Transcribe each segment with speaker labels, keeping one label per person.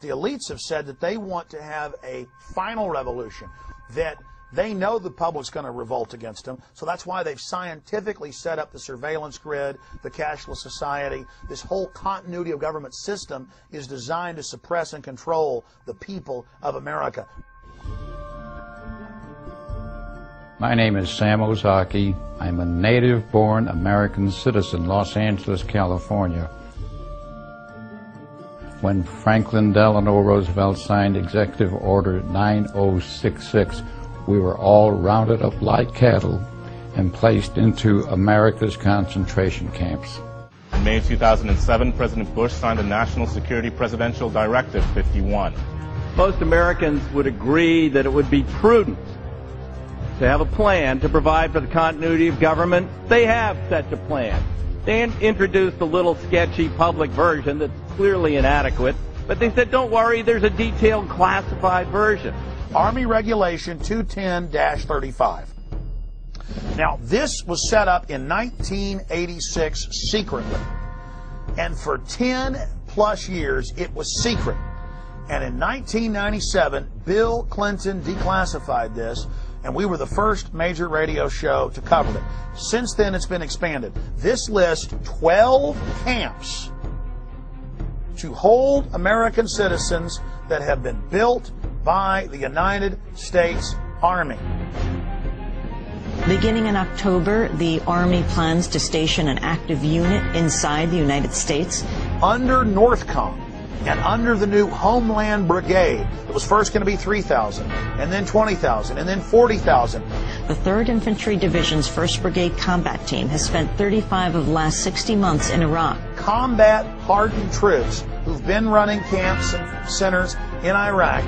Speaker 1: the elites have said that they want to have a final revolution, that they know the public's going to revolt against them, so that's why they've scientifically set up the surveillance grid, the cashless society. This whole continuity of government system is designed to suppress and control the people of America.
Speaker 2: My name is Sam Ozaki. I'm a native-born American citizen, Los Angeles, California. When Franklin Delano Roosevelt signed Executive Order 9066, we were all rounded up like cattle and placed into America's concentration camps.
Speaker 3: In May 2007, President Bush signed the National Security Presidential Directive 51.
Speaker 4: Most Americans would agree that it would be prudent to have a plan to provide for the continuity of government. They have such a plan. They introduced a little sketchy public version that's clearly inadequate, but they said, don't worry, there's a detailed classified version.
Speaker 1: Army Regulation 210-35. Now, this was set up in 1986 secretly, and for 10 plus years it was secret. And in 1997, Bill Clinton declassified this, and we were the first major radio show to cover it. Since then, it's been expanded. This lists 12 camps to hold American citizens that have been built by the United States Army.
Speaker 5: Beginning in October, the Army plans to station an active unit inside the United States.
Speaker 1: Under NORTHCOM and under the new Homeland Brigade, it was first going to be 3,000, and then 20,000, and then 40,000.
Speaker 5: The 3rd Infantry Division's 1st Brigade Combat Team has spent 35 of the last 60 months in Iraq.
Speaker 1: Combat-hardened troops who've been running camps and centers in Iraq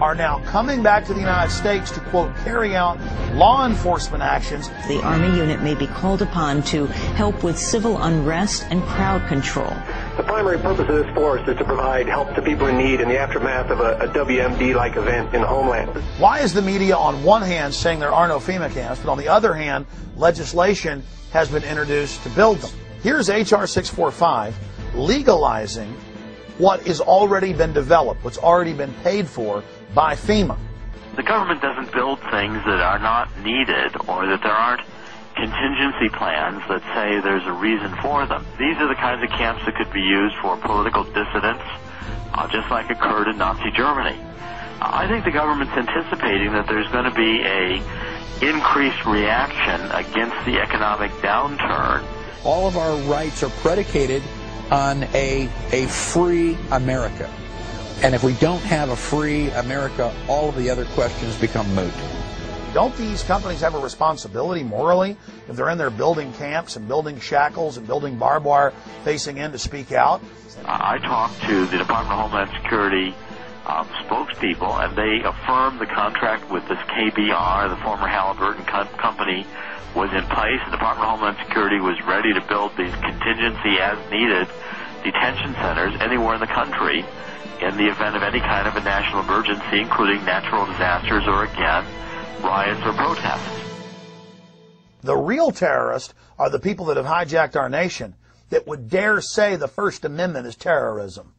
Speaker 1: are now coming back to the United States to, quote, carry out law enforcement actions.
Speaker 5: The Army unit may be called upon to help with civil unrest and crowd control.
Speaker 6: The primary purpose of this force is to provide help to people in need in the aftermath of a WMD-like event in the homeland.
Speaker 1: Why is the media on one hand saying there are no FEMA camps, but on the other hand, legislation has been introduced to build them? Here's H.R. 645 legalizing what has already been developed, what's already been paid for by FEMA.
Speaker 7: The government doesn't build things that are not needed or that there aren't contingency plans that say there's a reason for them. These are the kinds of camps that could be used for political dissidents, just like occurred in Nazi Germany. I think the government's anticipating that there's going to be a increased reaction against the economic downturn.
Speaker 8: All of our rights are predicated on a free America. And if we don't have a free America, all of the other questions become moot.
Speaker 1: Don't these companies have a responsibility morally if they're in there building camps and building shackles and building barbed wire facing in to speak out?
Speaker 7: I talked to the Department of Homeland Security spokespeople, and they affirmed the contract with this KBR, the former Halliburton company, was in place. The Department of Homeland Security was ready to build these contingency as needed detention centers anywhere in the country in the event of any kind of a national emergency, including natural disasters or, again, riots or protests.
Speaker 1: The real terrorists are the people that have hijacked our nation that would dare say the First Amendment is terrorism.